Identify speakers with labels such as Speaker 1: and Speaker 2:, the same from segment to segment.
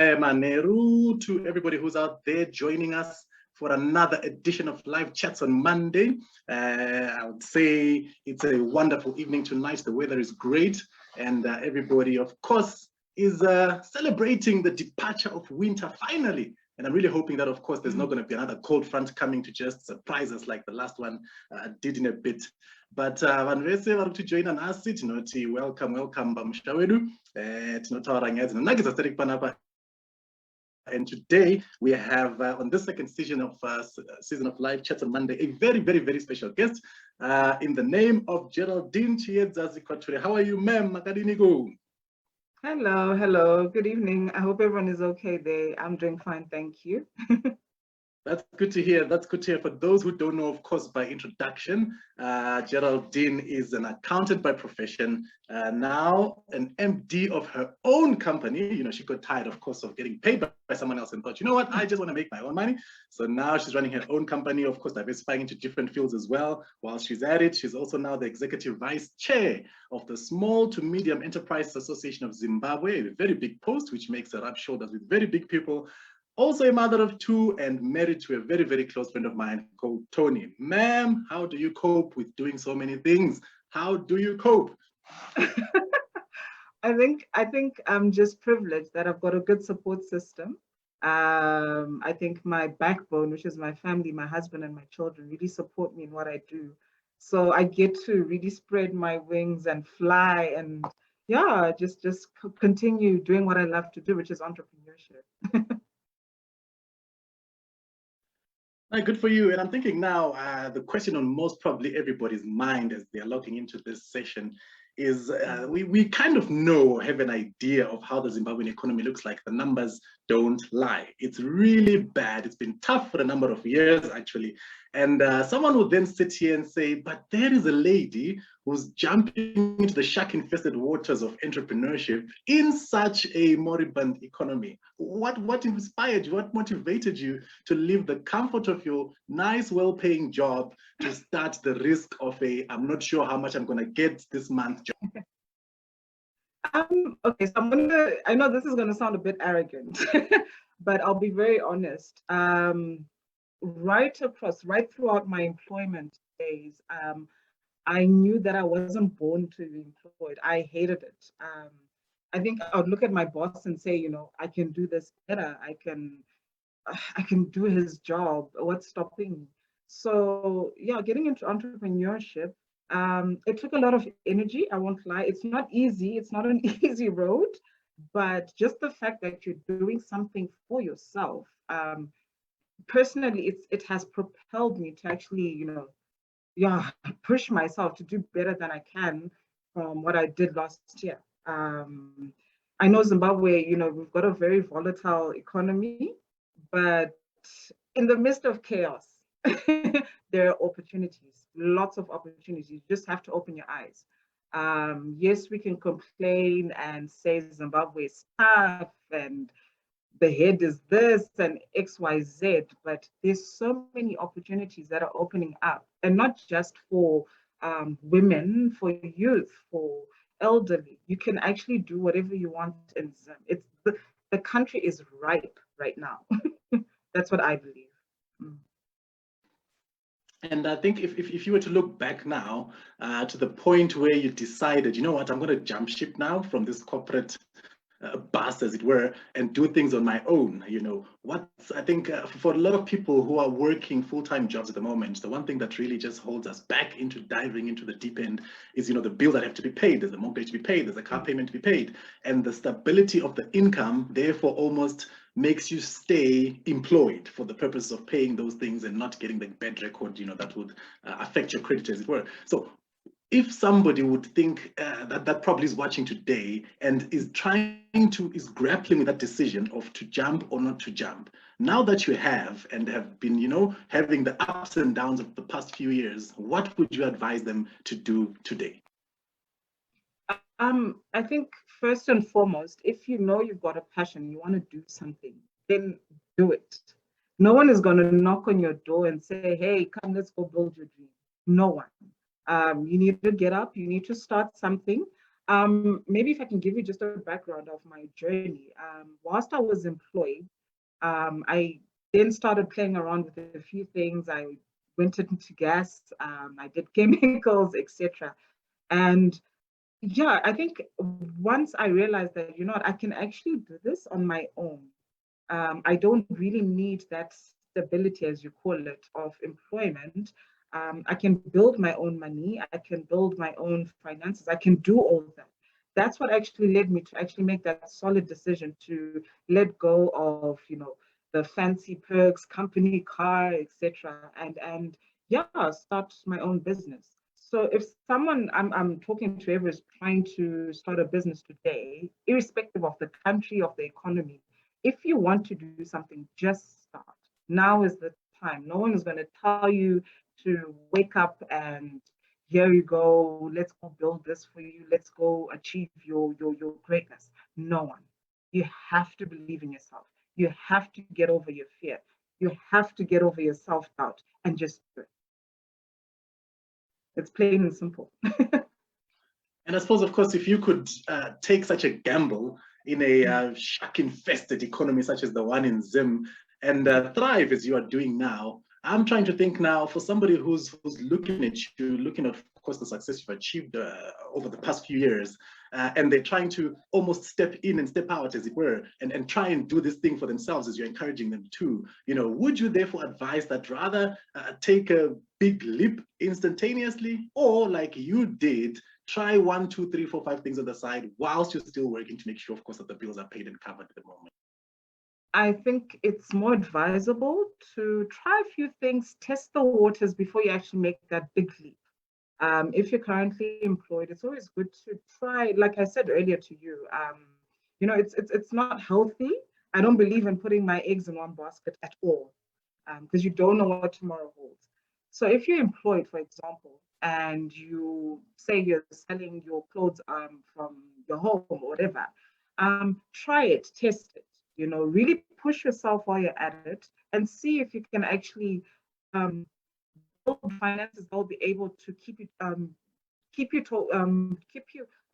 Speaker 1: Maneru, to everybody who's out there joining us for another edition of Live Chats on Monday. I would say it's a wonderful evening tonight. The weather is great, and everybody, of course, is celebrating the departure of winter finally. And I'm really hoping that, of course, there's not going to be another cold front coming to just surprise us like the last one did in a bit. But vanvese vari kutijoina nhasi tinoti welcome pamusha wedu tinotaura nyaya dzinonakidza panapa. And today we have on this second season of Live Chats on Monday a very, very, very special guest in the name of Geraldine Chiedza Zikwature. How are you, ma'am?
Speaker 2: Hello. Good evening. I hope everyone is okay there. I'm doing fine, thank you.
Speaker 1: That's good to hear. That's good to hear. For those who don't know, of course, by introduction, Geraldine is an accountant by profession, now an MD of her own company. You know, she got tired, of course, of getting paid by someone else and thought, you know what, I just want to make my own money. So now she's running her own company, of course, diversifying into different fields as well. While she's at it, she's also now the executive vice chair of the Small to Medium Enterprises Association of Zimbabwe, a very big post, which makes her rub shoulders with very big people. Also a mother of two and married to a very, very close friend of mine called Tony. Ma'am, how do you cope with doing so many things? How do you cope?
Speaker 2: I think I'm just privileged that I've got a good support system. I think my backbone, which is my family, my husband and my children, really support me in what I do. So I get to really spread my wings and fly and just continue doing what I love to do, which is entrepreneurship.
Speaker 1: Good for you. And I'm thinking now, the question on most probably everybody's mind as they're logging into this session is we kind of know, have an idea of how the Zimbabwean economy looks like. The numbers don't lie. It's really bad. It's been tough for a number of years, actually. And someone would then sit here and say, but there is a lady who's jumping into the shark-infested waters of entrepreneurship in such a moribund economy. What inspired you? What motivated you to leave the comfort of your nice, well-paying job to start the risk of I'm not sure how much I'm going to get this month job?
Speaker 2: Okay, so I know this is going to sound a bit arrogant, but I'll be very honest. Right throughout my employment days, I knew that I wasn't born to be employed. I hated it. I think I would look at my boss and say, you know, I can do this better. I can do his job. What's stopping me? So yeah, getting into entrepreneurship, it took a lot of energy. I won't lie. It's not easy. It's not an easy road, but just the fact that you're doing something for yourself, personally, it has propelled me to actually, push myself to do better than I can from what I did last year. I know Zimbabwe, we've got a very volatile economy, but in the midst of chaos, there are opportunities, lots of opportunities. You just have to open your eyes. Yes, we can complain and say Zimbabwe is tough and the head is this and XYZ, but there's so many opportunities that are opening up, and not just for women, for youth, for elderly. You can actually do whatever you want in Zim. It's the country is ripe right now. That's what I believe.
Speaker 1: And I think if you were to look back now to the point where you decided, you know what, I'm going to jump ship now from this corporate bus, as it were, and do things on my own. I think for a lot of people who are working full-time jobs at the moment, the one thing that really just holds us back into diving into the deep end is, the bills that have to be paid. There's a mortgage to be paid, there's a car payment to be paid, and the stability of the income therefore almost makes you stay employed for the purpose of paying those things and not getting the bad record, that would affect your credit, as it were. So if somebody would think that probably is watching today and is grappling with that decision of to jump or not to jump, now that you have been, having the ups and downs of the past few years, what would you advise them to do today?
Speaker 2: I think first and foremost, if you know you've got a passion, you want to do something, then do it. No one is going to knock on your door and say, hey, come, let's go build your dream. No one. You need to get up, you need to start something. Maybe if I can give you just a background of my journey. Whilst I was employed, I then started playing around with a few things. I went into gas, I did chemicals, etc. And yeah, I think once I realized that, you know what, I can actually do this on my own. I don't really need that stability, as you call it, of employment. I can build my own money. I can build my own finances. I can do all of that. That's what actually led me to actually make that solid decision to let go of, you know, the fancy perks, company car, etc. And yeah, start my own business. So if someone I'm talking to ever is trying to start a business today, irrespective of the country, of the economy, if you want to do something, just start. Now is the time. No one is going to tell you to wake up and here you go, let's go build this for you, let's go achieve your greatness. No one. You have to believe in yourself. You have to get over your fear. You have to get over your self-doubt and just do it. It's plain and simple.
Speaker 1: And I suppose, of course, if you could take such a gamble in a shark-infested economy such as the one in Zim and thrive as you are doing now, I'm trying to think now for somebody who's looking at you, looking at, of course, the success you've achieved over the past few years, and they're trying to almost step in and step out, as it were, and try and do this thing for themselves as you're encouraging them to. You know, would you therefore advise that rather take a big leap instantaneously, or like you did, try 1, 2, 3, 4, 5 things on the side whilst you're still working to make sure, of course, that the bills are paid and covered at the moment?
Speaker 2: I think it's more advisable to try a few things, test the waters before you actually make that big leap. If you're currently employed, it's always good to try, like I said earlier to you, you know, it's not healthy. I don't believe in putting my eggs in one basket at all, because you don't know what tomorrow holds. So if you're employed, for example, and you say you're selling your clothes from your home or whatever, try it, test it, you know, really push yourself while you're at it and see if you can actually build finances that will be able to keep you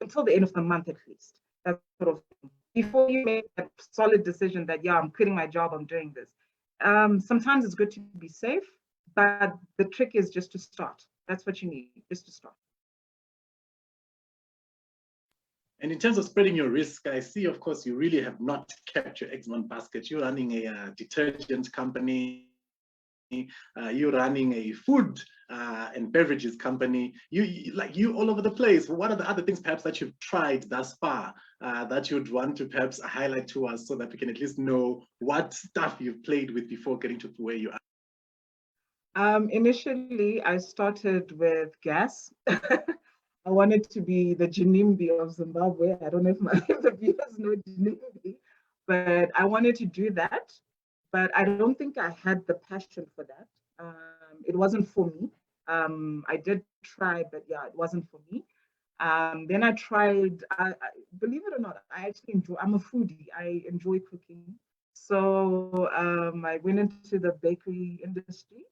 Speaker 2: until the end of the month at least. That sort of thing. Before you make a solid decision that, yeah, I'm quitting my job, I'm doing this. Sometimes it's good to be safe, but the trick is just to start. That's what you need, just to start.
Speaker 1: And in terms of spreading your risk, I see, of course, you really have not kept your eggs in one basket. You're running a detergent company. You're running a food and beverages company. You all over the place. What are the other things perhaps that you've tried thus far that you'd want to perhaps highlight to us so that we can at least know what stuff you've played with before getting to where you are?
Speaker 2: Initially, I started with gas. I wanted to be the Jinimbi of Zimbabwe. I don't know if the viewers know Jinimbi, but I wanted to do that. But I don't think I had the passion for that. It wasn't for me. I did try, but yeah, it wasn't for me. Then I tried, believe it or not, I actually enjoy, I'm a foodie. I enjoy cooking. So I went into the bakery industry,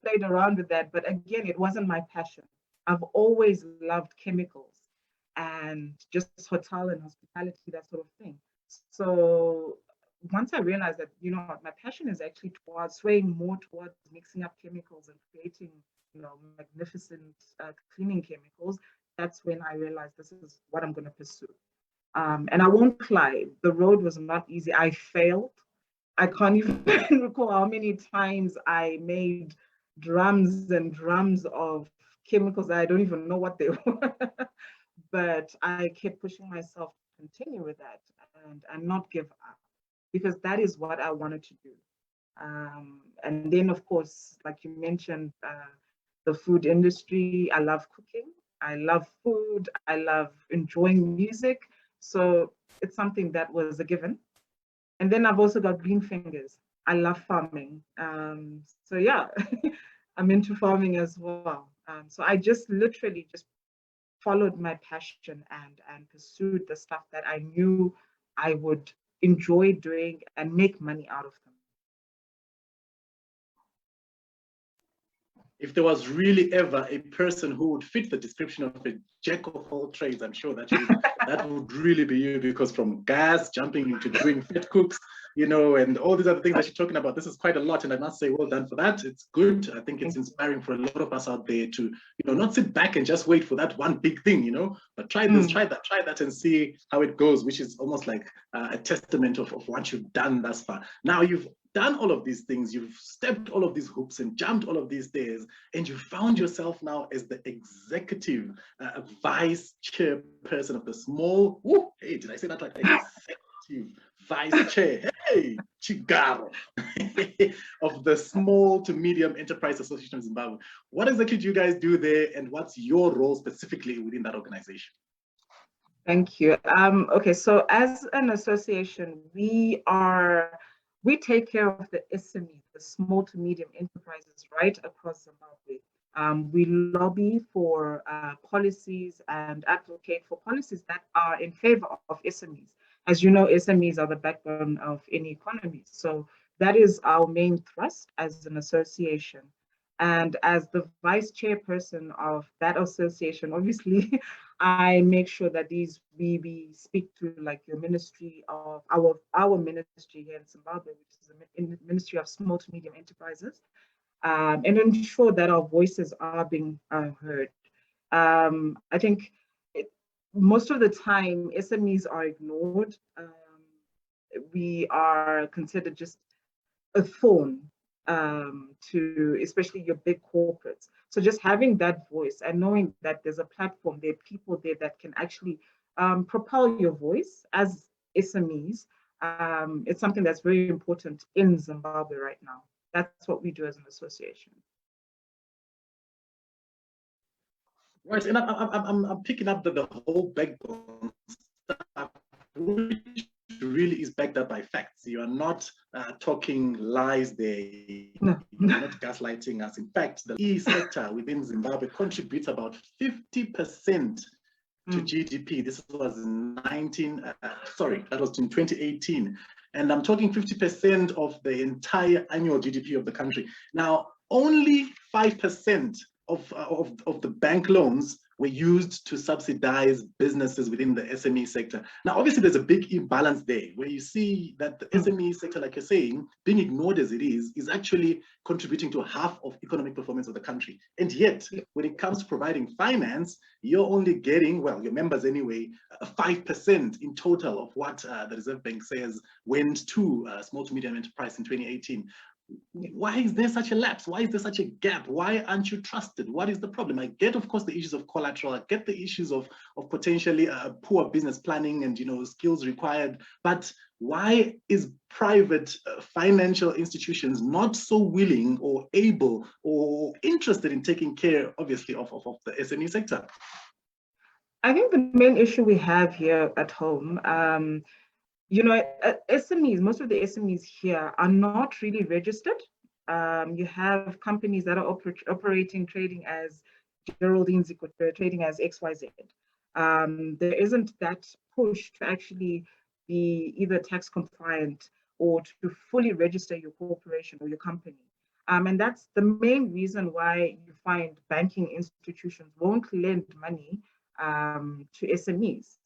Speaker 2: played around with that. But again, it wasn't my passion. I've always loved chemicals and just hotel and hospitality, that sort of thing. So once I realized that, you know, my passion is actually towards swaying more towards mixing up chemicals and creating, you know, magnificent cleaning chemicals, that's when I realized this is what I'm going to pursue. And I won't lie, the road was not easy. I failed. I can't even recall how many times I made drums and drums of chemicals that I don't even know what they were. But I kept pushing myself to continue with that and not give up, because that is what I wanted to do. And then, of course, like you mentioned, the food industry, I love cooking. I love food. I love enjoying music. So it's something that was a given. And then I've also got green fingers. I love farming. So yeah, I'm into farming as well. So I just literally just followed my passion and pursued the stuff that I knew I would enjoy doing and make money out of them.
Speaker 1: if there was really ever a person who would fit the description of a jack of all trades, I'm sure that that would really be you, because from gas, jumping into doing fit cooks, you know, and all these other things that you're talking about, this is quite a lot. And I must say, well done for that. It's good. I think it's inspiring for a lot of us out there to, you know, not sit back and just wait for that one big thing, you know, but try this, try that and see how it goes, which is almost like a testament of what you've done thus far. Now you've done all of these things, you've stepped all of these hoops and jumped all of these stairs, and you found yourself now as the executive vice chairperson of the small, hey, did I say that like executive vice chair, hey, Chigaro, of the Small to Medium Enterprise Association of Zimbabwe. What exactly do you guys do there, and what's your role specifically within that organization?
Speaker 2: Thank you. Okay, so as an association, we take care of the SMEs, the small to medium enterprises right across Zimbabwe. We lobby for policies and advocate for policies that are in favor of SMEs. As you know, SMEs are the backbone of any economy. So that is our main thrust as an association. And as the vice chairperson of that association, obviously, I make sure that we speak to like your ministry of our ministry here in Zimbabwe, which is the Ministry of Small to Medium Enterprises, and ensure that our voices are being heard. I think most of the time SMEs are ignored. We are considered just a thorn to especially your big corporates. So just having that voice and knowing that there's a platform, there are people there that can actually propel your voice as SMEs, it's something that's very important in Zimbabwe right now. That's what we do as an association.
Speaker 1: Right, and I'm picking up the whole backbone stuff, which really is backed up by facts. You are not talking lies there.
Speaker 2: No.
Speaker 1: You're not gaslighting us. In fact, the E sector within Zimbabwe contributes about 50% to GDP. This was in 2018. And I'm talking 50% of the entire annual GDP of the country. Now, only 5% of the bank loans were used to subsidize businesses within the SME sector. Now, obviously, there's a big imbalance there, where you see that the SME sector, like you're saying, being ignored as it is actually contributing to half of economic performance of the country. And yet, when it comes to providing finance, you're only getting, well, your members anyway, 5% in total of what the Reserve Bank says went to small to medium enterprise in 2018. Why is there such a lapse? Why is there such a gap? Why aren't you trusted? What is the problem? I get, of course, the issues of collateral. I get the issues of potentially poor business planning and, you know, skills required. But why is private financial institutions not so willing or able or interested in taking care, obviously, of the SME sector?
Speaker 2: I think the main issue we have here at home, you know, SMEs, most of the SMEs here are not really registered. You have companies that are operating, trading as Geraldine Chiedza, trading as XYZ. There isn't that push to actually be either tax compliant or to fully register your corporation or your company. And that's the main reason why you find banking institutions won't lend money to SMEs.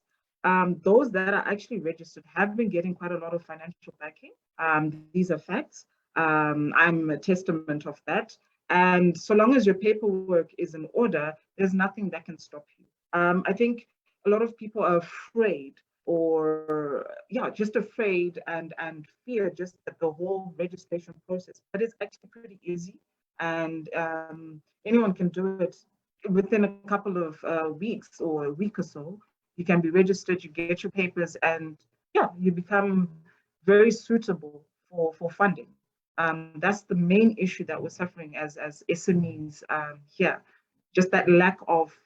Speaker 2: Those that are actually registered have been getting quite a lot of financial backing. These are facts. I'm a testament of that. And so long as your paperwork is in order, there's nothing that can stop you. I think a lot of people are afraid or, yeah, just afraid and fear just at the whole registration process. But it's actually pretty easy. And anyone can do it within a couple of weeks or a week or so. You can be registered, you get your papers, and yeah, you become very suitable for funding. That's the main issue that we're suffering as SMEs here. Just that lack of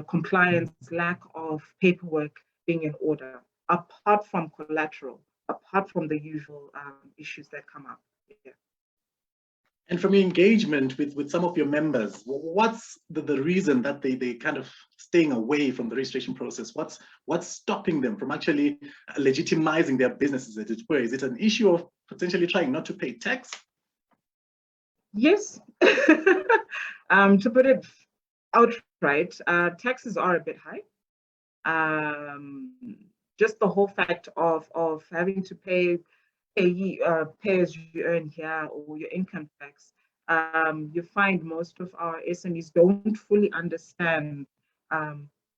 Speaker 2: compliance, lack of paperwork being in order, apart from collateral, apart from the usual issues that come up. Yeah.
Speaker 1: And from your engagement with some of your members, what's the reason that they kind of staying away from the registration process? What's stopping them from actually legitimizing their businesses, as it were? Is it an issue of potentially trying not to pay tax?
Speaker 2: Yes. To put it outright, taxes are a bit high. Just the whole fact of having to pay as you earn here, or your income tax. You find most of our SMEs don't fully understand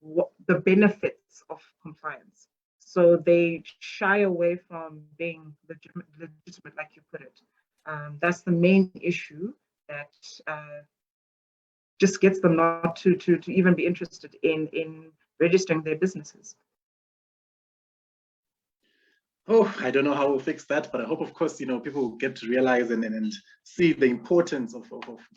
Speaker 2: what the benefits of compliance. So they shy away from being legitimate, like you put it. That's the main issue that just gets them not to even be interested in registering their businesses.
Speaker 1: Oh, I don't know how we'll fix that, but I hope, of course, people get to realize and see the importance of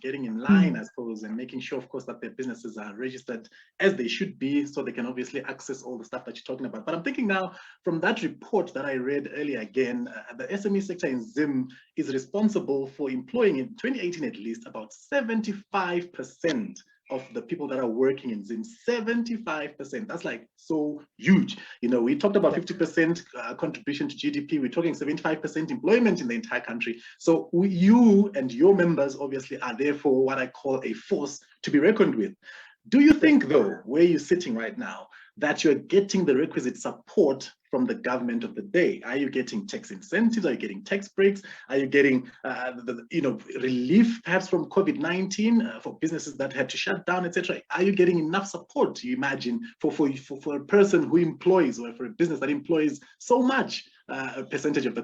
Speaker 1: getting in line, I suppose, and making sure, of course, that their businesses are registered as they should be, so they can obviously access all the stuff that you're talking about. But I'm thinking now, from that report that I read earlier again, the SME sector in Zim is responsible for employing, in 2018 at least, about 75% of the people that are working in Zim. 75%. That's like so huge. We talked about 50% contribution to GDP. We're talking 75% employment in the entire country. So you and your members obviously are therefore what I call a force to be reckoned with. Do you think, though, where you're sitting right now, that you're getting the requisite support from the government of the day? Are you getting tax incentives? Are you getting tax breaks? Are you getting relief perhaps from COVID-19 for businesses that had to shut down, etc.? Are you getting enough support, do you imagine, for a person who employs, or for a business that employs so much a percentage of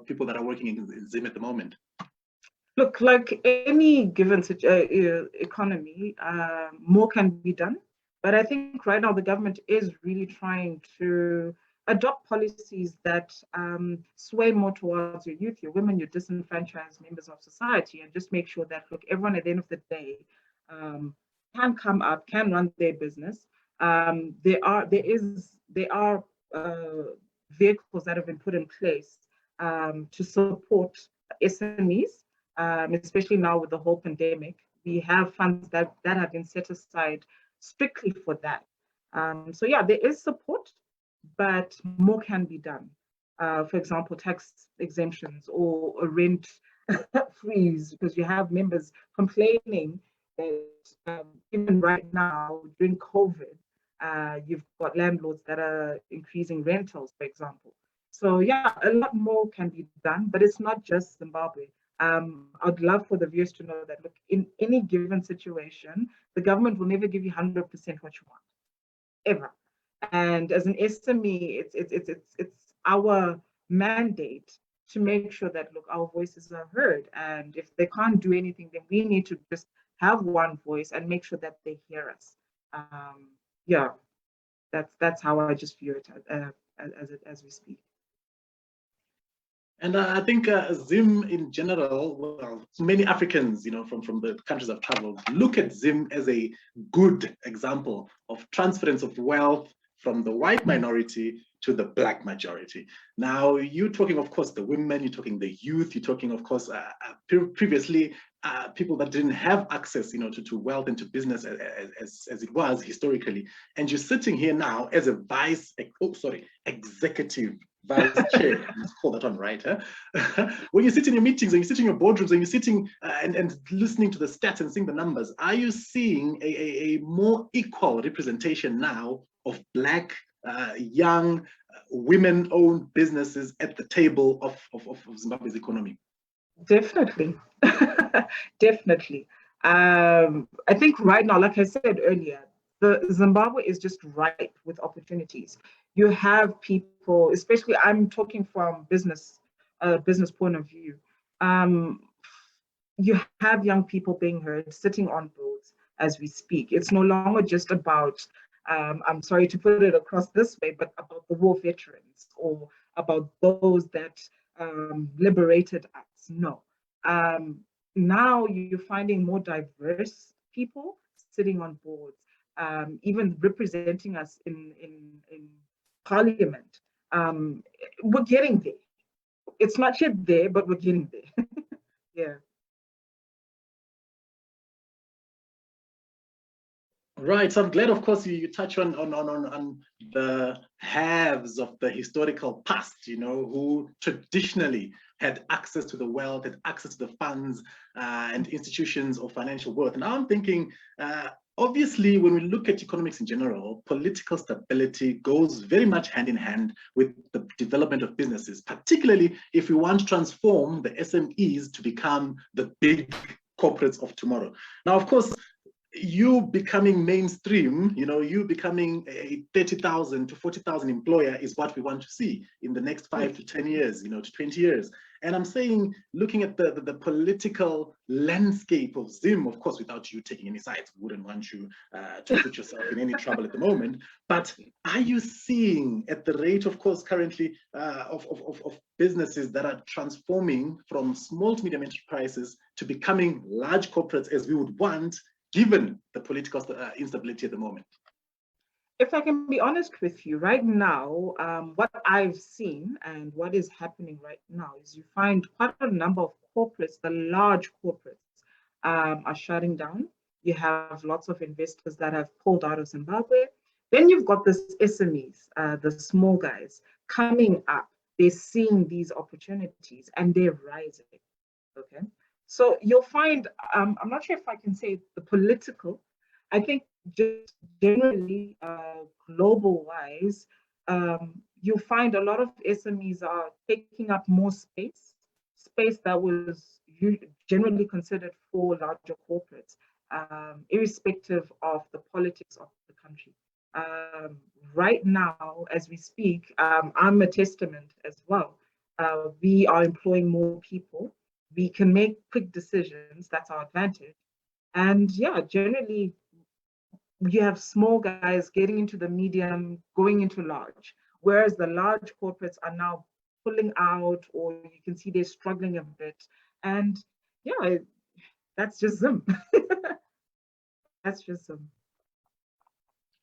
Speaker 1: people that are working in Zim at the moment?
Speaker 2: Look, like any given economy, more can be done. But I think right now the government is really trying to adopt policies that sway more towards your youth, your women, your disenfranchised members of society, and just make sure that, look, everyone at the end of the day can come up, can run their business. There are vehicles that have been put in place to support SMEs. Especially now with the whole pandemic, we have funds that have been set aside strictly for that. So yeah, there is support, but more can be done. For example, tax exemptions or a rent freeze, because you have members complaining that even right now during COVID, you've got landlords that are increasing rentals, for example. So yeah, a lot more can be done, but it's not just Zimbabwe. I'd love for the viewers to know that, look, in any given situation, the government will never give you 100% what you want, ever. And as an SME, it's our mandate to make sure that, look, our voices are heard. And if they can't do anything, then we need to just have one voice and make sure that they hear us. Yeah, that's how I just view it as we speak.
Speaker 1: And I think Zim in general, well, many Africans, from the countries I've traveled, look at Zim as a good example of transference of wealth from the white minority to the black majority. Now, you're talking, of course, the women, you're talking the youth, you're talking, of course, previously, people that didn't have access, to wealth and to business as it was historically. And you're sitting here now as a executive vice chair, let's call that one right, huh? When you sit in your meetings and you sit in your boardrooms and you're sitting and listening to the stats and seeing the numbers, are you seeing a more equal representation now of Black, young, women-owned businesses at the table of Zimbabwe's economy?
Speaker 2: Definitely, definitely. I think right now, like I said earlier, Zimbabwe is just ripe with opportunities. You have people, especially I'm talking from business point of view. You have young people being heard, sitting on boards as we speak. It's no longer just about, I'm sorry to put it across this way, but about the war veterans or about those that liberated us. No. Now you're finding more diverse people sitting on boards, even representing us in parliament. We're getting there. It's not yet there, but we're getting there. Yeah.
Speaker 1: Right. So I'm glad, of course, you touch on the halves of the historical past, who traditionally had access to the wealth, had access to the funds and institutions of financial worth. And now I'm thinking, obviously, when we look at economics in general, political stability goes very much hand in hand with the development of businesses, particularly if we want to transform the SMEs to become the big corporates of tomorrow. Now, of course, you becoming mainstream, you becoming a 30,000 to 40,000 employer is what we want to see in the next 5 to 10 years, to 20 years. And I'm saying, looking at the political landscape of Zim, of course, without you taking any sides, wouldn't want you to put yourself in any trouble at the moment. But are you seeing at the rate, of course, currently of businesses that are transforming from small to medium enterprises to becoming large corporates as we would want, given the political instability at the moment?
Speaker 2: If I can be honest with you, right now, what I've seen and what is happening right now is you find quite a number of corporates, the large corporates, are shutting down. You have lots of investors that have pulled out of Zimbabwe. Then you've got this SMEs, the small guys, coming up. They're seeing these opportunities and they're rising. Okay. So you'll find, I'm not sure if I can say the political, I think just generally global wise, you'll find a lot of SMEs are taking up more space that was generally considered for larger corporates, irrespective of the politics of the country. Right now, as we speak, I'm a testament as well. We are employing more people. We can make quick decisions. That's our advantage. And yeah, generally, you have small guys getting into the medium, going into large, whereas the large corporates are now pulling out, or you can see they're struggling a bit. And yeah, that's just them. That's just them.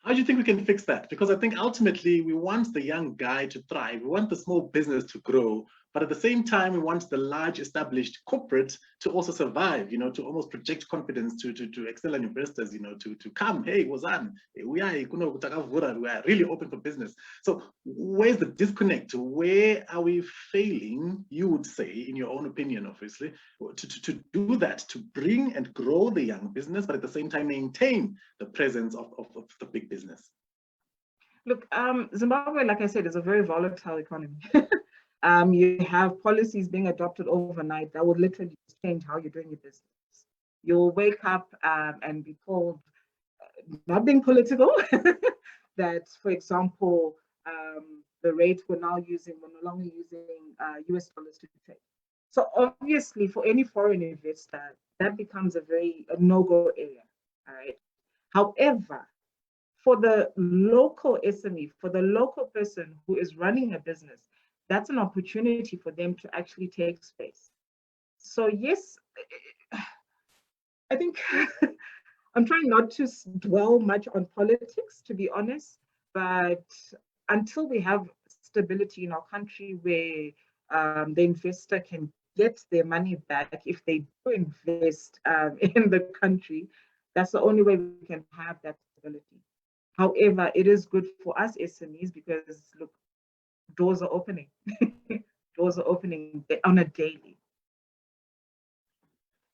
Speaker 1: How do you think we can fix that? Because I think ultimately we want the young guy to thrive. We want the small business to grow. But at the same time, we want the large established corporate to also survive, to almost project confidence to external investors, to come, hey, Wazan, we are really open for business. So where's the disconnect? Where are we failing, you would say, in your own opinion, obviously, to do that, to bring and grow the young business, but at the same time maintain the presence of the big business?
Speaker 2: Look, Zimbabwe, like I said, is a very volatile economy. You have policies being adopted overnight that will literally change how you're doing your business. You'll wake up and be told, not being political, that, for example, the rate we're no longer using US dollars to trade. So obviously, for any foreign investor, that becomes a no-go area. All right. However, for the local SME, for the local person who is running a business, that's an opportunity for them to actually take space. So yes, I think I'm trying not to dwell much on politics, to be honest, but until we have stability in our country where the investor can get their money back if they do invest in the country, that's the only way we can have that stability. However, it is good for us SMEs because, look, doors are opening. Doors are opening on a daily.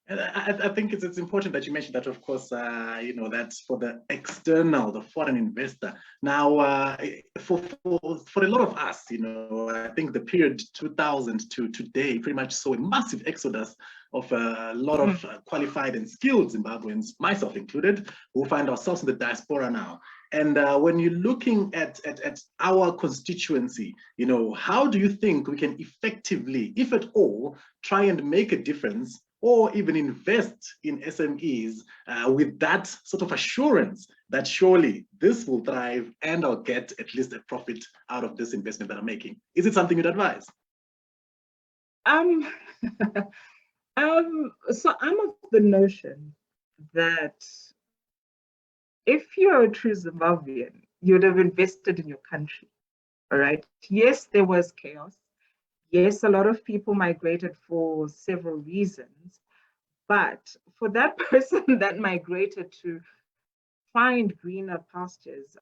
Speaker 1: And I think it's important that you mentioned that, of course, that's for the external, the foreign investor. Now, for a lot of us, I think the period 2000 to today pretty much saw a massive exodus of a lot of qualified and skilled Zimbabweans, myself included, who find ourselves in the diaspora now. And when you're looking at our constituency, how do you think we can effectively, if at all, try and make a difference or even invest in SMEs with that sort of assurance that surely this will thrive and I'll get at least a profit out of this investment that I'm making? Is it something you'd advise?
Speaker 2: So I'm of the notion that if you're a true Zimbabwean, you'd have invested in your country, all right? Yes, there was chaos. Yes, a lot of people migrated for several reasons, but for that person that migrated to find greener pastures.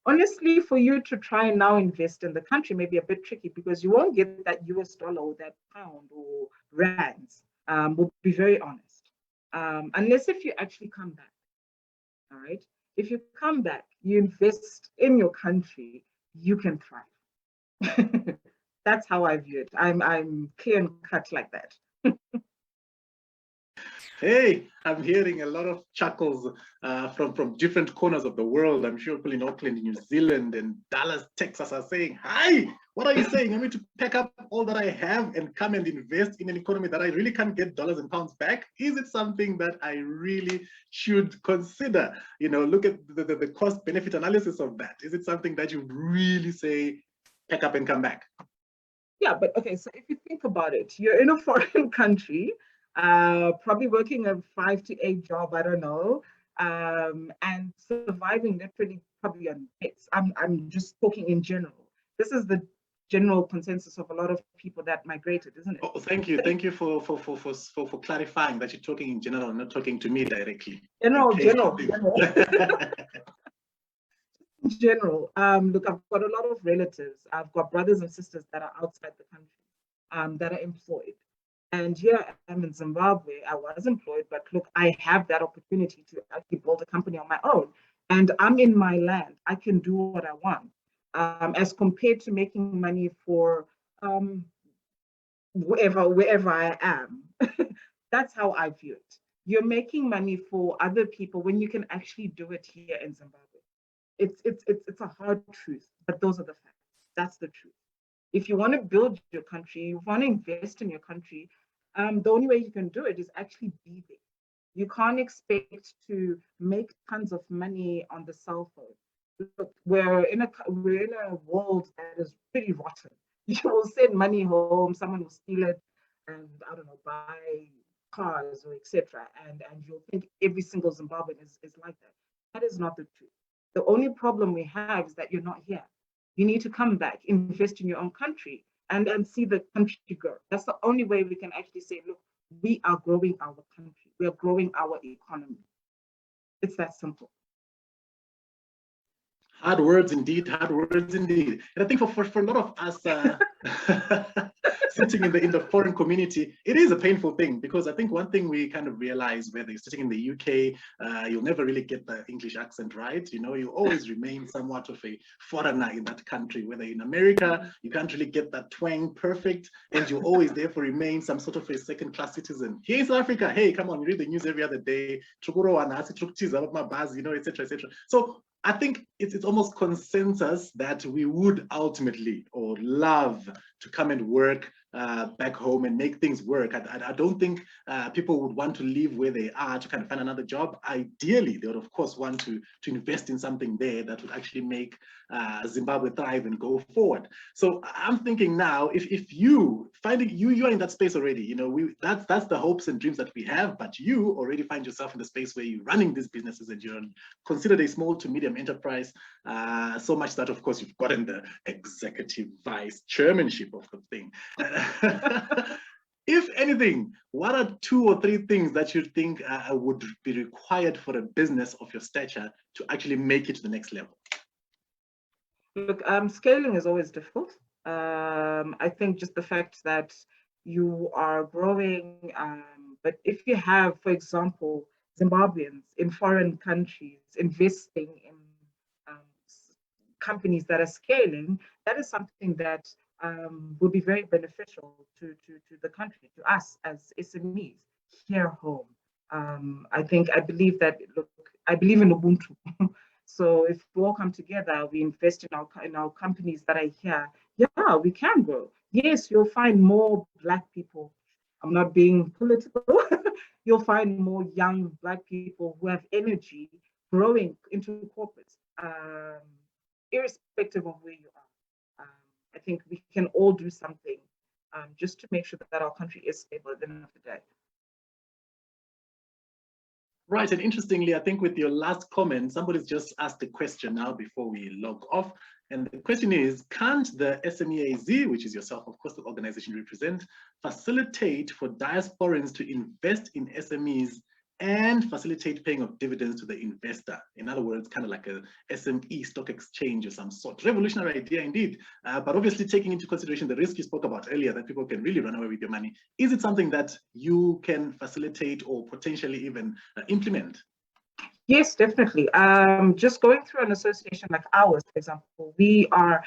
Speaker 2: Honestly, for you to try and now invest in the country may be a bit tricky because you won't get that US dollar or that pound or rands. We'll be very honest. Unless if you actually come back, all right? If you come back, you invest in your country, you can thrive. That's how I view it. I'm clear and cut like that.
Speaker 1: Hey, I'm hearing a lot of chuckles from different corners of the world. I'm sure people in Auckland, New Zealand, and Dallas, Texas are saying, hi, what are you saying? I'm going to pack up all that I have and come and invest in an economy that I really can't get dollars and pounds back? Is it something that I really should consider? You know, look at the cost-benefit analysis of that. Is it something that you really say, pack up and come back?
Speaker 2: Yeah, but okay, so if you think about it, you're in a foreign country, probably working a 5 to 8 job, I don't know, and surviving literally probably on bits. I'm just talking in general. This is the general consensus of a lot of people that migrated, isn't it?
Speaker 1: Oh, thank you. Thank you for clarifying that you're talking in general, not talking to me directly.
Speaker 2: General. Look, I've got a lot of relatives. I've got brothers and sisters that are outside the country, that are employed. And here I am in Zimbabwe. I was employed, but look, I have that opportunity to actually build a company on my own. And I'm in my land. I can do what I want, as compared to making money for wherever I am. That's how I view it. You're making money for other people when you can actually do it here in Zimbabwe. It's a hard truth, but those are the facts. That's the truth. If you want to build your country, you want to invest in your country, the only way you can do it is actually be there. You can't expect to make tons of money on the cell phone. Look, we're in a world that is pretty rotten. You will send money home, someone will steal it, and I don't know, buy cars or etc. And you'll think every single Zimbabwean is like that. That is not the truth. The only problem we have is that you're not here. You need to come back, invest in your own country, and see the country grow. That's the only way we can actually say, look, we are growing our country. We are growing our economy. It's that simple.
Speaker 1: Hard words indeed, hard words indeed. And I think for a lot of us sitting in the foreign community, it is a painful thing, because I think one thing we kind of realize, whether you're sitting in the UK, you'll never really get the English accent right. You know, you always remain somewhat of a foreigner in that country. Whether in America, you can't really get that twang perfect, and you always therefore remain some sort of a second-class citizen. Here in South Africa, hey, come on, you read the news every other day, you know, etc., etc. So I think it's almost consensus that we would ultimately or love to come and work back home and make things work. I don't think people would want to leave where they are to kind of find another job. Ideally, they would of course want to invest in something there that would actually make Zimbabwe thrive and go forward. So I'm thinking now, if you are in that space already, you know, that's the hopes and dreams that we have, but you already find yourself in the space where you're running these businesses and you're considered a small to medium enterprise, so much that of course you've gotten the executive vice chairmanship of the thing. If anything, what are 2 or 3 things that you think would be required for a business of your stature to actually make it to the next level?
Speaker 2: Look, scaling is always difficult. I think just the fact that you are growing, but if you have, for example, Zimbabweans in foreign countries investing in companies that are scaling, that is something that will be very beneficial to the country, to us as SMEs here home. I believe that, look, I believe in Ubuntu. So if we all come together, we invest in our companies that are here, yeah, we can grow. Yes, you'll find more Black people. I'm not being political. You'll find more young Black people who have energy growing into corporates, irrespective of where you are. I think we can all do something just to make sure that our country is stable at the end of the day.
Speaker 1: Right, and interestingly, I think with your last comment, somebody's just asked a question now before we log off. And the question is, can't the SMEAZ, which is yourself, of course, the organization you represent, facilitate for diasporans to invest in SMEs and facilitate paying of dividends to the investor. In other words, kind of like a SME stock exchange of some sort. Revolutionary idea indeed, but obviously taking into consideration the risk you spoke about earlier, that people can really run away with your money. Is it something that you can facilitate or potentially even implement?
Speaker 2: Yes, definitely. Just going through an association like ours, for example, we are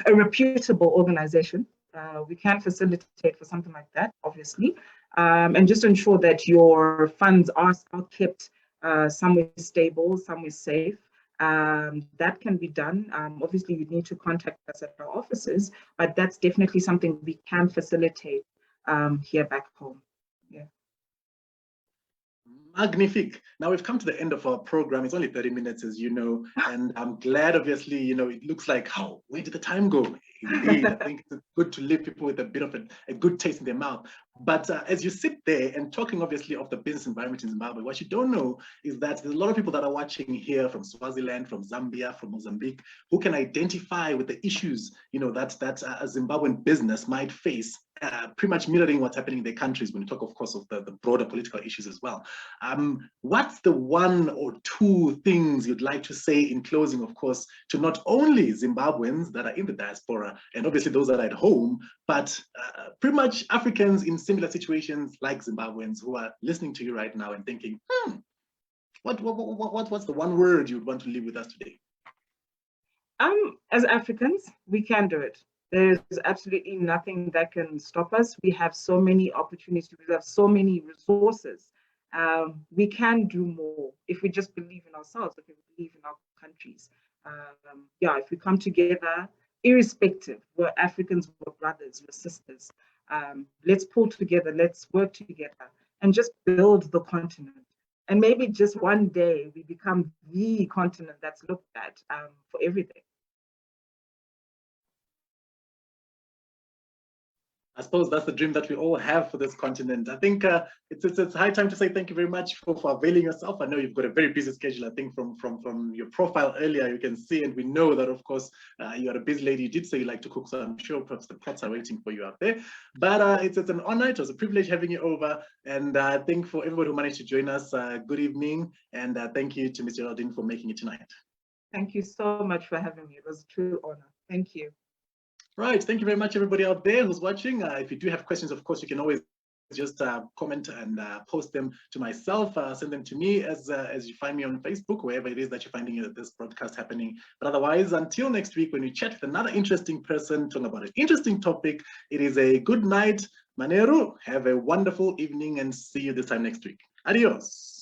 Speaker 2: a reputable organization. We can facilitate for something like that, obviously, and just ensure that your funds are kept somewhere stable, somewhere safe. That can be done. Obviously, you need to contact us at our offices, but that's definitely something we can facilitate here back home. Yeah.
Speaker 1: Magnifique. Now we've come to the end of our program. It's only 30 minutes, as you know, and I'm glad, obviously, you know, it looks like, how, where did the time go? Indeed, I think it's good to leave people with a bit of a good taste in their mouth. But as you sit there and talking, obviously, of the business environment in Zimbabwe, what you don't know is that there's a lot of people that are watching here from Swaziland, from Zambia, from Mozambique, who can identify with the issues, you know, that a Zimbabwean business might face, pretty much mirroring what's happening in their countries when you talk, of course, of the broader political issues as well. What's the one or two things you'd like to say in closing, of course, to not only Zimbabweans that are in the diaspora and obviously those that are at home, but pretty much Africans in similar situations like Zimbabweans who are listening to you right now and thinking, what's the one word you'd want to leave with us today?
Speaker 2: As Africans, we can do it. There's absolutely nothing that can stop us. We have so many opportunities. We have so many resources. We can do more if we just believe in ourselves, if we believe in our countries. Yeah, if we come together, irrespective, we're Africans, we're brothers, we're sisters. Let's pull together, let's work together and just build the continent. And maybe just one day we become the continent that's looked at for everything.
Speaker 1: I suppose that's the dream that we all have for this continent. I think it's high time to say thank you very much for availing yourself. I know you've got a very busy schedule. I think from your profile earlier, you can see, and we know that, of course, you are a busy lady. You did say you like to cook, so I'm sure perhaps the pots are waiting for you out there. But it's an honor. It was a privilege having you over. And I think for everybody who managed to join us, good evening. And thank you to Ms. Geraldine for making it tonight.
Speaker 2: Thank you so much for having me. It was a true honor. Thank you.
Speaker 1: Right. Thank you very much, everybody out there who's watching. If you do have questions, of course, you can always just comment and post them to myself. Send them to me as you find me on Facebook, wherever it is that you're finding this broadcast happening. But otherwise, until next week, when we chat with another interesting person talking about an interesting topic, it is a good night. Maneru, have a wonderful evening and see you this time next week. Adios.